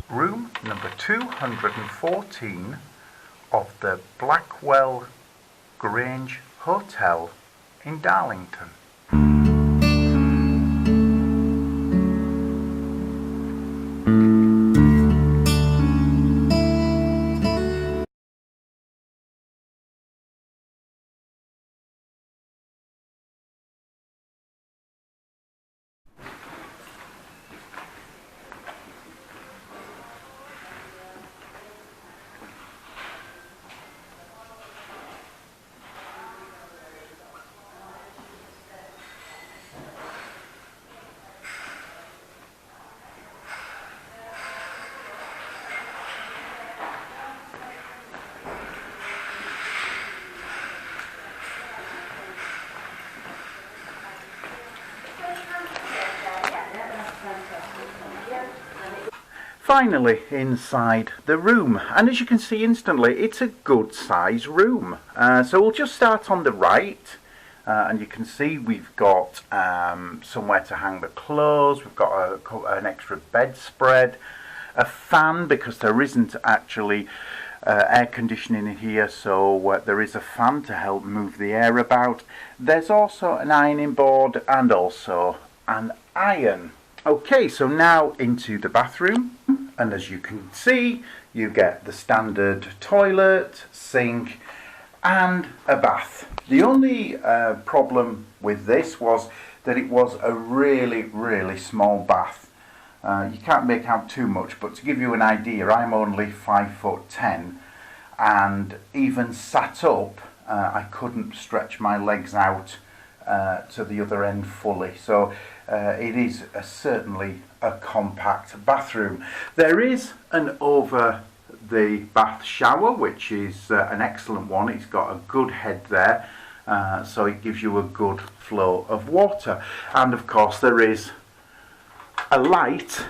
Room number 214 of the Blackwell Grange Hotel in Darlington. Finally inside the room, and as you can see instantly, it's a good size room. So we'll just start on the right, and you can see we've got somewhere to hang the clothes. We've got an extra bedspread, a fan because there isn't actually air conditioning in here, so there is a fan to help move the air about. There's also an ironing board and also an iron. Okay, so now into the bathroom, and as you can see, you get the standard toilet, sink and a bath. The only problem with this was that it was a really small bath. You can't make out too much, but to give you an idea, I'm only 5'10", and even sat up I couldn't stretch my legs out to the other end fully. So it is certainly a compact bathroom. There is an over the bath shower, which is an excellent one. It's got a good head there, so it gives you a good flow of water. And of course there is a light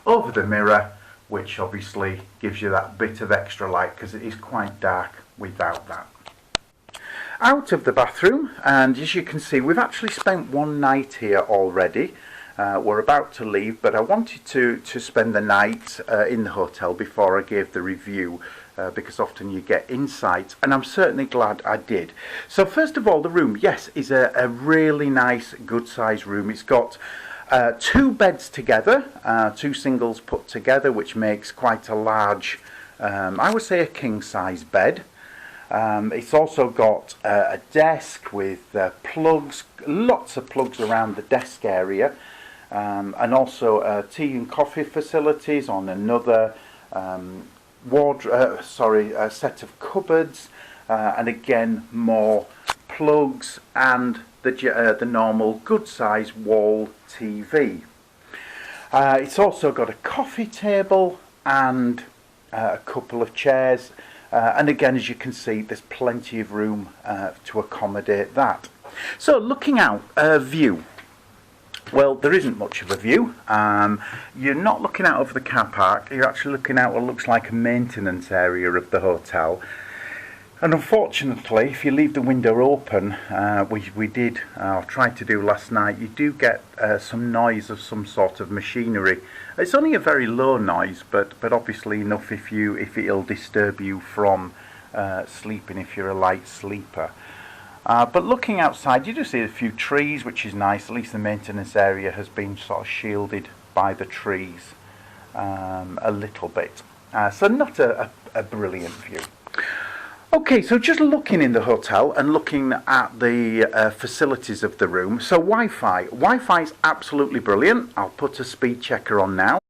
over the mirror, which obviously gives you that bit of extra light because it is quite dark without that. Out of the bathroom, and as you can see, we've actually spent one night here already. We're about to leave, but I wanted to spend the night in the hotel before I gave the review, because often you get insight, and I'm certainly glad I did. So first of all, the room, yes, is a really nice, good size room. It's got two beds together, two singles put together, which makes quite a large, I would say a king size bed. It's also got a desk with plugs, lots of plugs around the desk area, and also tea and coffee facilities on another set of cupboards, and again more plugs and the normal good size wall TV. It's also got a coffee table and a couple of chairs. And again, as you can see, there's plenty of room to accommodate that. So looking out, view. Well, there isn't much of a view. You're not looking out over the car park. You're actually looking out what looks like a maintenance area of the hotel. And unfortunately, if you leave the window open, we did, tried to do last night, you do get some noise of some sort of machinery. It's only a very low noise, but obviously enough if it'll disturb you from sleeping if you're a light sleeper. But looking outside, you do see a few trees, which is nice. At least the maintenance area has been sort of shielded by the trees a little bit. So not a brilliant view. Okay, so just looking in the hotel and looking at the facilities of the room. So Wi-Fi. Wi-Fi is absolutely brilliant. I'll put a speed checker on now.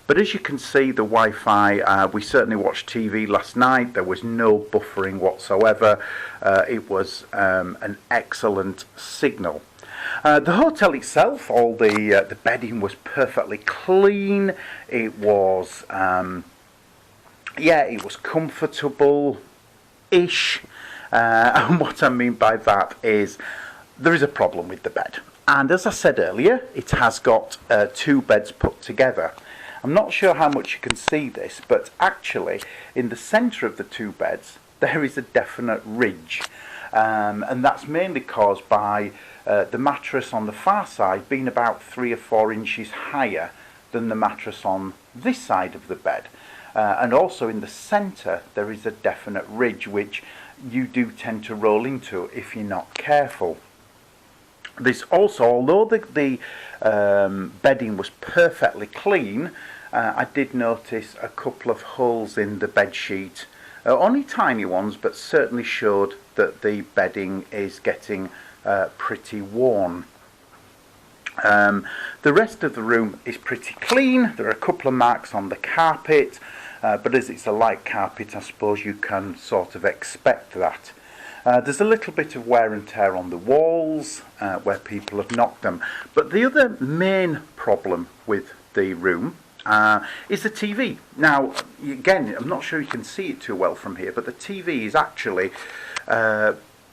But as you can see, the Wi-Fi, we certainly watched TV last night. There was no buffering whatsoever. It was an excellent signal. The hotel itself, all the bedding was perfectly clean. It was, it was comfortable-ish. And what I mean by that is there is a problem with the bed. And as I said earlier, it has got two beds put together. I'm not sure how much you can see this, but actually in the centre of the two beds there is a definite ridge. and that's mainly caused by the mattress on the far side being about 3 or 4 inches higher than the mattress on this side of the bed. And also in the centre there is a definite ridge which you do tend to roll into if you're not careful. This also, although the bedding was perfectly clean, I did notice a couple of holes in the bed sheet, only tiny ones, but certainly showed that the bedding is getting pretty worn. The rest of the room is pretty clean. There are a couple of marks on the carpet, but as it's a light carpet, I suppose you can sort of expect that. There's a little bit of wear and tear on the walls where people have knocked them. But the other main problem with the room is the TV. Now, again, I'm not sure you can see it too well from here, but the TV is actually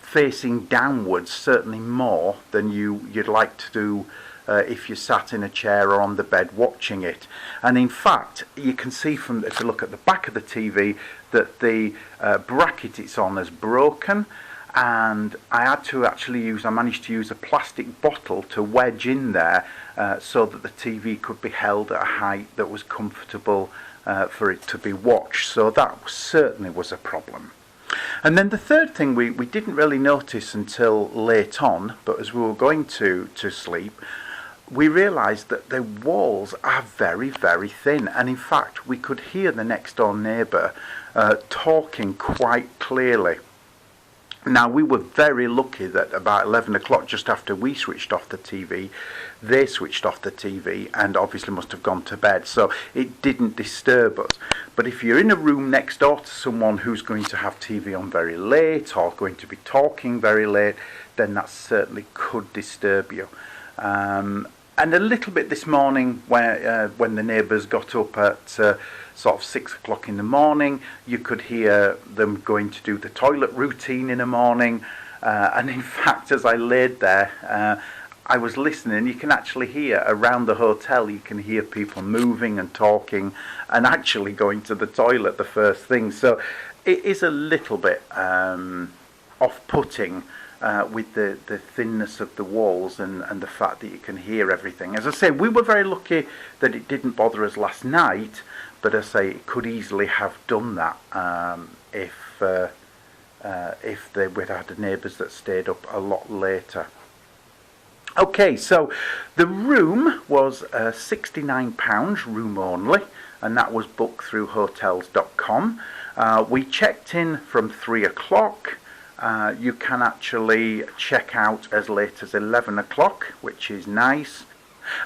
facing downwards, certainly more than you'd like to do if you sat in a chair or on the bed watching it. And in fact, you can see from, if you look at the back of the TV, that the bracket it's on is broken, and I managed to use a plastic bottle to wedge in there so that the TV could be held at a height that was comfortable for it to be watched. So that certainly was a problem. And then the third thing we didn't really notice until late on, but as we were going to sleep, we realised that the walls are very, very thin, and in fact we could hear the next door neighbour talking quite clearly. Now, we were very lucky that about 11 o'clock, just after we switched off the TV, they switched off the TV and obviously must have gone to bed, so it didn't disturb us. But if you're in a room next door to someone who's going to have TV on very late or going to be talking very late, then that certainly could disturb you. And a little bit this morning, when the neighbours got up at sort of 6 o'clock in the morning, you could hear them going to do the toilet routine in the morning. And in fact, as I laid there, I was listening. You can actually hear around the hotel, you can hear people moving and talking and actually going to the toilet the first thing. So it is a little bit off-putting with the thinness of the walls and the fact that you can hear everything. As I say, we were very lucky that it didn't bother us last night, but as I say, it could easily have done that if we'd had neighbours that stayed up a lot later. Okay, so the room was £69 room only, and that was booked through hotels.com. We checked in from 3 o'clock. You can actually check out as late as 11 o'clock, which is nice.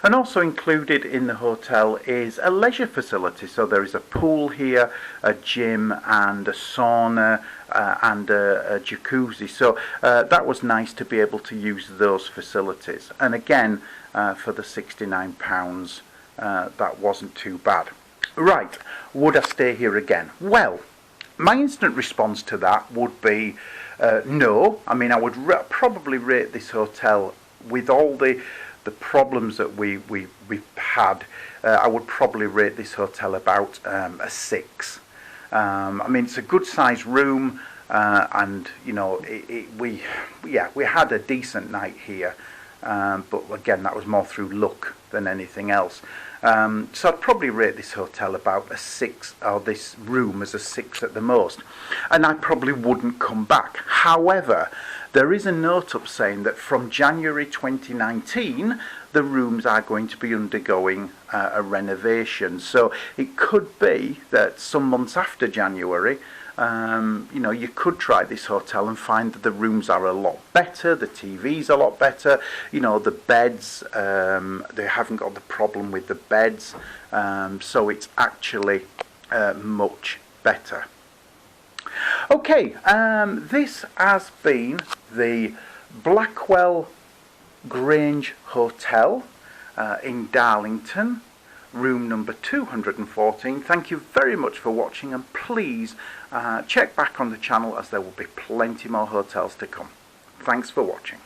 And also included in the hotel is a leisure facility. So there is a pool here, a gym and a sauna and a jacuzzi. So that was nice to be able to use those facilities. And again, for the £69, that wasn't too bad. Right, would I stay here again? Well, my instant response to that would be no. I mean, I would probably rate this hotel, with all the problems that we've had, I would probably rate this hotel about a 6. I mean, it's a good sized room, and you know, we had a decent night here, but again, that was more through luck than anything else. So I'd probably rate this hotel about a 6, or this room as a 6 at the most, and I probably wouldn't come back. However, there is a note up saying that from January 2019 the rooms are going to be undergoing a renovation, so it could be that some months after January, you know, you could try this hotel and find that the rooms are a lot better, the TV's a lot better, you know, the beds, they haven't got the problem with the beds, so it's actually much better. Okay, this has been the Blackwell Grange Hotel in Darlington, room number 214. Thank you very much for watching, and please check back on the channel, as there will be plenty more hotels to come. Thanks for watching.